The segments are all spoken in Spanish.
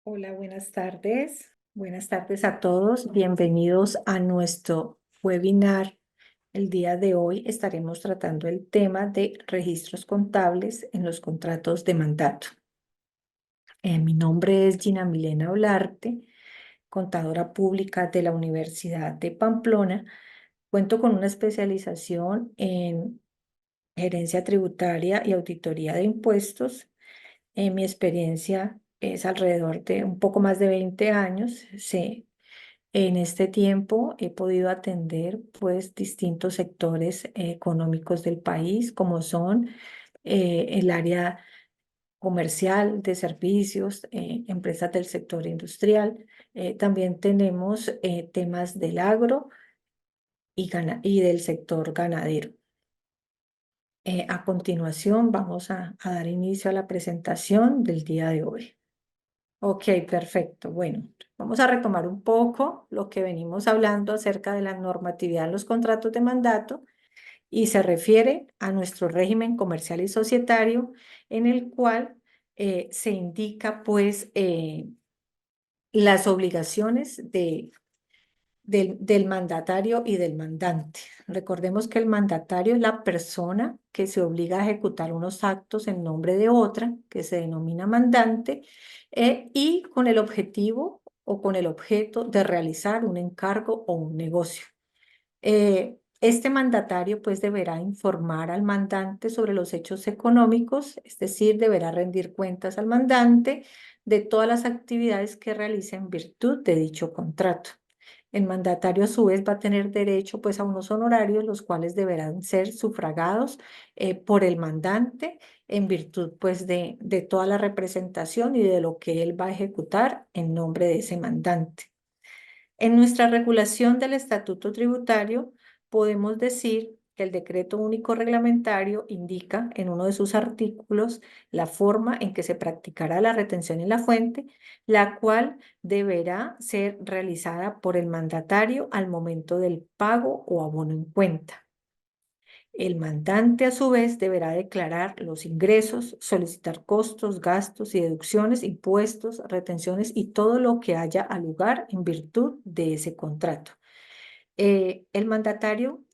Hola, buenas tardes. Buenas tardes a todos. Bienvenidos a nuestro webinar. El día de hoy estaremos tratando el tema de registros contables en los contratos de mandato. Mi nombre es Gina Milena Olarte, contadora pública de la Universidad de Pamplona. Cuento con una especialización en gerencia tributaria y auditoría de impuestos. Mi experiencia es alrededor de un poco más de 20 años. Sí, en este tiempo he podido atender pues distintos sectores económicos del país, como son el área comercial, de servicios, empresas del sector industrial. También tenemos temas del agro y del sector ganadero. A continuación vamos a dar inicio a la presentación del día de hoy. Ok, perfecto. Bueno, vamos a retomar un poco lo que venimos hablando acerca de la normatividad en los contratos de mandato y se refiere a nuestro régimen comercial y societario en el cual se indica pues las obligaciones del mandatario y del mandante. Recordemos que el mandatario es la persona que se obliga a ejecutar unos actos en nombre de otra, que se denomina mandante, y con el objetivo o con el objeto de realizar un encargo o un negocio. Este mandatario pues deberá informar al mandante sobre los hechos económicos, es decir, deberá rendir cuentas al mandante de todas las actividades que realice en virtud de dicho contrato. El mandatario a su vez va a tener derecho pues a unos honorarios los cuales deberán ser sufragados por el mandante en virtud pues de toda la representación y de lo que él va a ejecutar en nombre de ese mandante. En nuestra regulación del estatuto tributario podemos decir que el decreto único reglamentario indica en uno de sus artículos la forma en que se practicará la retención en la fuente, la cual deberá ser realizada por el mandatario al momento del pago o abono en cuenta. El mandante, a su vez, deberá declarar los ingresos, solicitar costos, gastos y deducciones, impuestos, retenciones y todo lo que haya al lugar en virtud de ese contrato. El mandatario,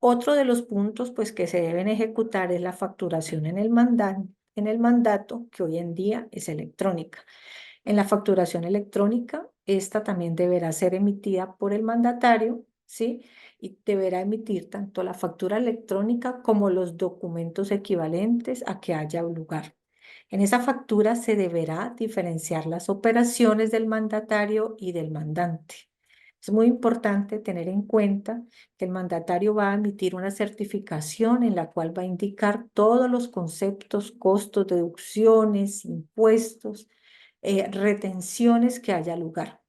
otro de los puntos pues, que se deben ejecutar es la facturación en el mandato, que hoy en día es electrónica. En la facturación electrónica, esta también deberá ser emitida por el mandatario, ¿sí? Y deberá emitir tanto la factura electrónica como los documentos equivalentes a que haya lugar. En esa factura se deberá diferenciar las operaciones del mandatario y del mandante. Es muy importante tener en cuenta que el mandatario va a emitir una certificación en la cual va a indicar todos los conceptos, costos, deducciones, impuestos, retenciones que haya lugar.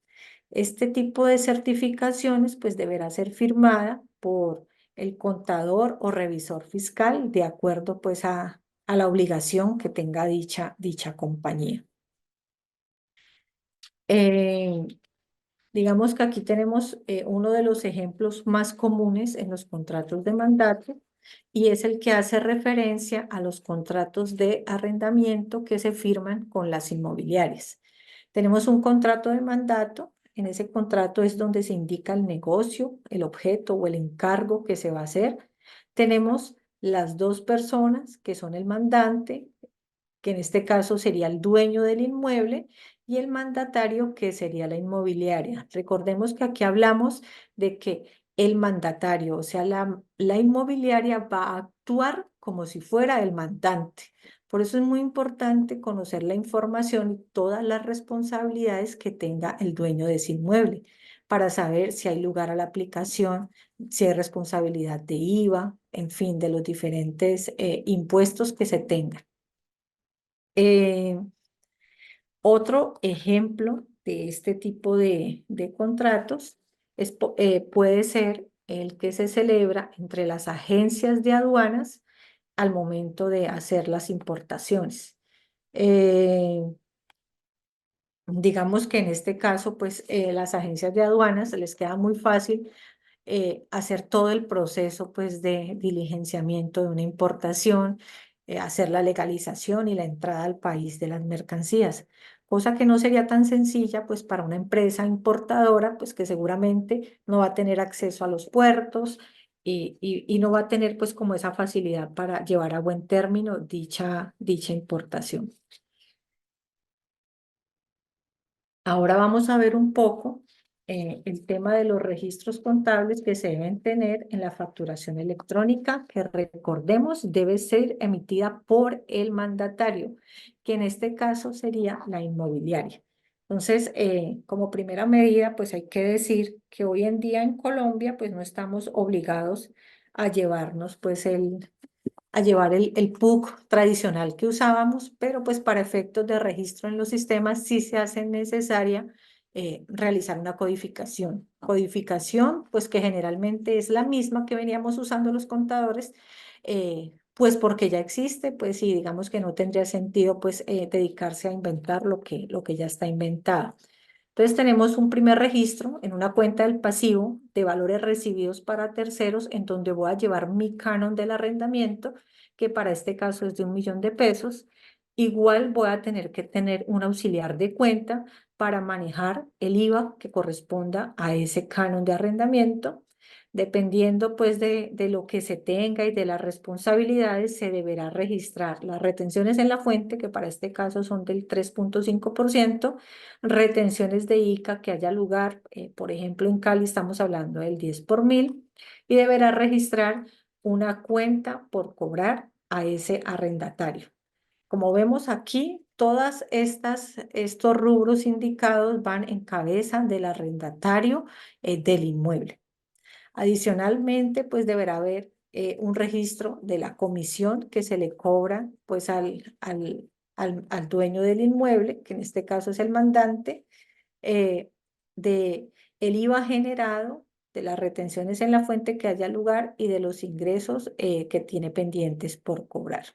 Este tipo de certificaciones pues deberá ser firmada por el contador o revisor fiscal de acuerdo pues a la obligación que tenga dicha compañía. Eh, digamos que aquí tenemos uno de los ejemplos más comunes en los contratos de mandato y es el que hace referencia a los contratos de arrendamiento que se firman con las inmobiliarias. Tenemos un contrato de mandato. En ese contrato es donde se indica el negocio, el objeto o el encargo que se va a hacer. Tenemos las dos personas que son el mandante, que en este caso sería el dueño del inmueble, y el mandatario, que sería la inmobiliaria. Recordemos que aquí hablamos de que el mandatario, o sea, la inmobiliaria va a actuar como si fuera el mandante. Por eso es muy importante conocer la información y todas las responsabilidades que tenga el dueño de ese inmueble para saber si hay lugar a la aplicación, si hay responsabilidad de IVA, en fin, de los diferentes impuestos que se tengan. Eh, Otro ejemplo de este tipo de contratos puede ser el que se celebra entre las agencias de aduanas al momento de hacer las importaciones. Eh, digamos que en este caso, pues las agencias de aduanas les queda muy fácil hacer todo el proceso pues de diligenciamiento de una importación, hacer la legalización y la entrada al país de las mercancías, cosa que no sería tan sencilla pues para una empresa importadora, pues que seguramente no va a tener acceso a los puertos y no va a tener pues como esa facilidad para llevar a buen término dicha importación. Ahora vamos a ver un poco el tema de los registros contables que se deben tener en la facturación electrónica, que recordemos debe ser emitida por el mandatario, que en este caso sería la inmobiliaria. Entonces, como primera medida, pues hay que decir que hoy en día en Colombia, pues no estamos obligados a llevarnos pues a llevar el PUC tradicional que usábamos, pero pues para efectos de registro en los sistemas sí se hace necesaria realizar una codificación. Codificación, pues que generalmente es la misma que veníamos usando los contadores, pues porque ya existe, pues y digamos que no tendría sentido pues dedicarse a inventar lo que ya está inventado. Entonces tenemos un primer registro en una cuenta del pasivo de valores recibidos para terceros en donde voy a llevar mi canon del arrendamiento, que para este caso es de 1.000.000 de pesos. Igual voy a tener que tener un auxiliar de cuenta para manejar el IVA que corresponda a ese canon de arrendamiento. Dependiendo pues de lo que se tenga y de las responsabilidades, se deberá registrar las retenciones en la fuente, que para este caso son del 3.5%, retenciones de ICA que haya lugar, por ejemplo, en Cali estamos hablando del 10 por 1000, y deberá registrar una cuenta por cobrar a ese arrendatario. Como vemos aquí, estos rubros indicados van en cabeza del arrendatario del inmueble. Adicionalmente, pues deberá haber un registro de la comisión que se le cobra pues al dueño del inmueble, que en este caso es el mandante, eh, de el IVA generado, de las retenciones en la fuente que haya lugar y de los ingresos que tiene pendientes por cobrar.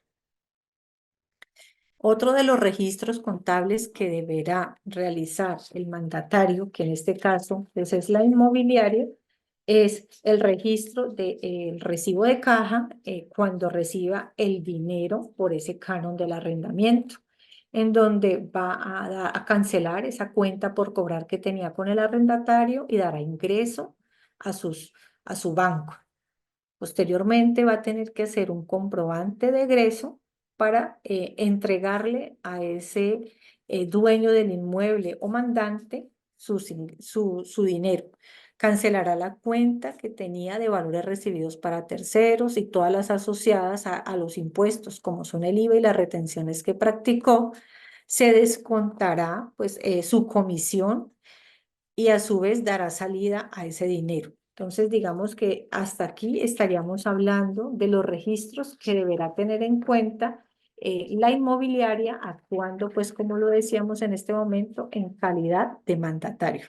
Otro de los registros contables que deberá realizar el mandatario, que en este caso pues, es la inmobiliaria, es el registro del recibo de caja cuando reciba el dinero por ese canon del arrendamiento, en donde va a cancelar esa cuenta por cobrar que tenía con el arrendatario y dará ingreso a, a su banco. Posteriormente va a tener que hacer un comprobante de egreso para entregarle a ese dueño del inmueble o mandante su dinero. Cancelará la cuenta que tenía de valores recibidos para terceros y todas las asociadas a los impuestos, como son el IVA y las retenciones que practicó. Se descontará pues su comisión y a su vez dará salida a ese dinero. Entonces, digamos que hasta aquí estaríamos hablando de los registros que deberá tener en cuenta la inmobiliaria actuando, pues como lo decíamos en este momento, en calidad de mandatario.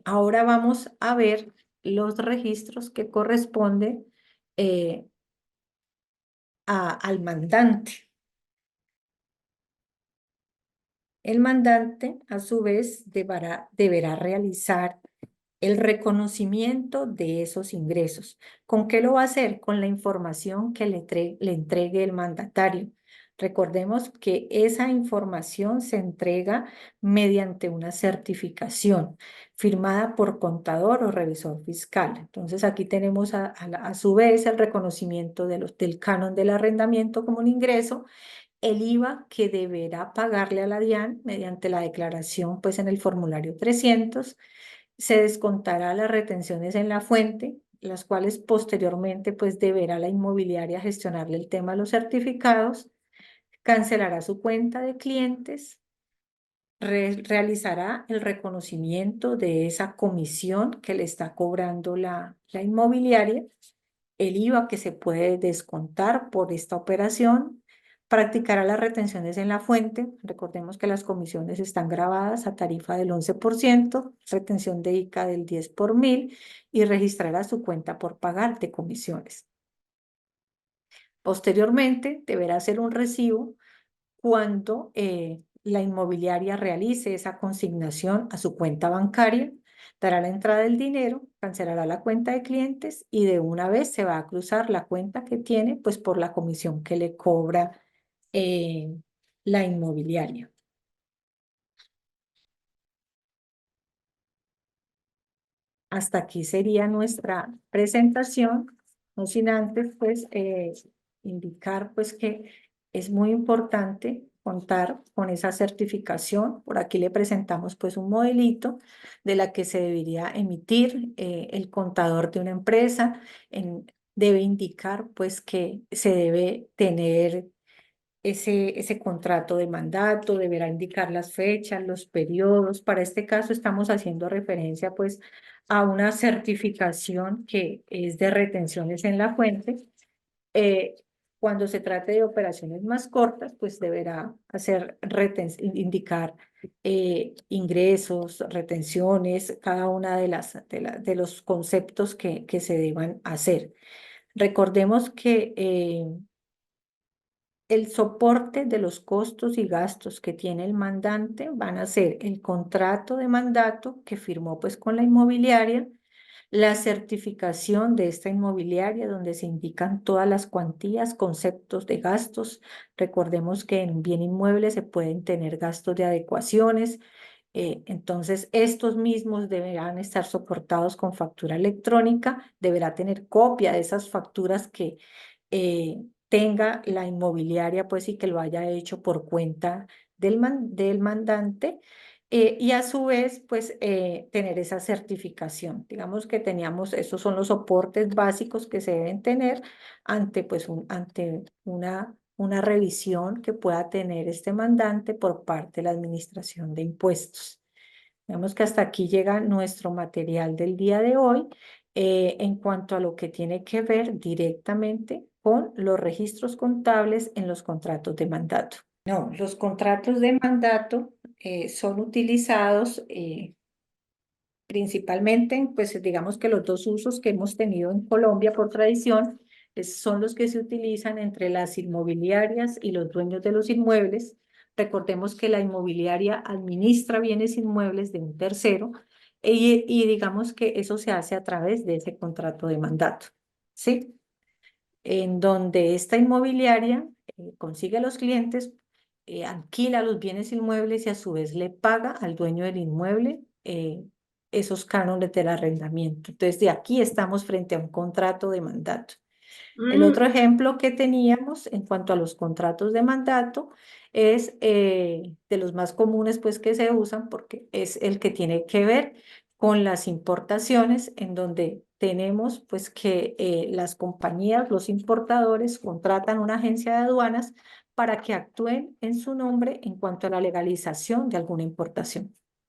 Ahora vamos a ver los registros que corresponden eh, al mandante. El mandante, a su vez, deberá realizar el reconocimiento de esos ingresos. ¿Con qué lo va a hacer? Con la información que le entregue el mandatario. Recordemos que esa información se entrega mediante una certificación firmada por contador o revisor fiscal. Entonces aquí tenemos a su vez el reconocimiento del canon del arrendamiento como un ingreso, el IVA que deberá pagarle a la DIAN mediante la declaración pues en el formulario 300. Se descontará las retenciones en la fuente, las cuales posteriormente pues deberá la inmobiliaria gestionarle el tema de los certificados, cancelará su cuenta de clientes, realizará el reconocimiento de esa comisión que le está cobrando la inmobiliaria, el IVA que se puede descontar por esta operación, practicará las retenciones en la fuente. Recordemos que las comisiones están grabadas a tarifa del 11%, retención de ICA del 10 por 1000 y registrará su cuenta por pagar de comisiones. Posteriormente, deberá hacer un recibo cuando la inmobiliaria realice esa consignación a su cuenta bancaria. dará la entrada del dinero, cancelará la cuenta de clientes y de una vez se va a cruzar la cuenta que tiene, pues por la comisión que le cobra eh, la inmobiliaria. Hasta aquí sería nuestra presentación, no sin antes pues indicar pues que es muy importante contar con esa certificación. Por aquí le presentamos pues un modelito de la que se debería emitir el contador de una empresa. Debe indicar pues que se debe tener ese contrato de mandato, deberá indicar las fechas, los periodos. Para este caso estamos haciendo referencia pues a una certificación que es de retenciones en la fuente. Eh, Cuando se trate de operaciones más cortas, pues deberá indicar ingresos, retenciones, cada una de los conceptos que se deban hacer. Recordemos que el soporte de los costos y gastos que tiene el mandante van a ser el contrato de mandato que firmó pues con la inmobiliaria, la certificación de esta inmobiliaria donde se indican todas las cuantías, conceptos de gastos. Recordemos que en un bien inmueble se pueden tener gastos de adecuaciones. Entonces, estos mismos deberán estar soportados con factura electrónica, deberá tener copia de esas facturas que tenga la inmobiliaria, pues y que lo haya hecho por cuenta del mandante. Y a su vez, pues tener esa certificación. Digamos que teníamos, esos son los soportes básicos que se deben tener ante, pues, ante una revisión que pueda tener este mandante por parte de la Administración de Impuestos. Digamos que hasta aquí llega nuestro material del día de hoy en cuanto a lo que tiene que ver directamente con los registros contables en los contratos de mandato. No, los contratos de mandato son utilizados principalmente, pues digamos que los dos usos que hemos tenido en Colombia por tradición son los que se utilizan entre las inmobiliarias y los dueños de los inmuebles. Recordemos que la inmobiliaria administra bienes inmuebles de un tercero y digamos que eso se hace a través de ese contrato de mandato, ¿sí? En donde esta inmobiliaria consigue a los clientes, alquila los bienes inmuebles y a su vez le paga al dueño del inmueble esos cánones del arrendamiento. Entonces, de aquí estamos frente a un contrato de mandato. El Mm, otro ejemplo que teníamos en cuanto a los contratos de mandato es de los más comunes pues que se usan porque es el que tiene que ver con las importaciones en donde tenemos pues que las compañías, los importadores contratan una agencia de aduanas para que actúen en su nombre en cuanto a la legalización de alguna importación.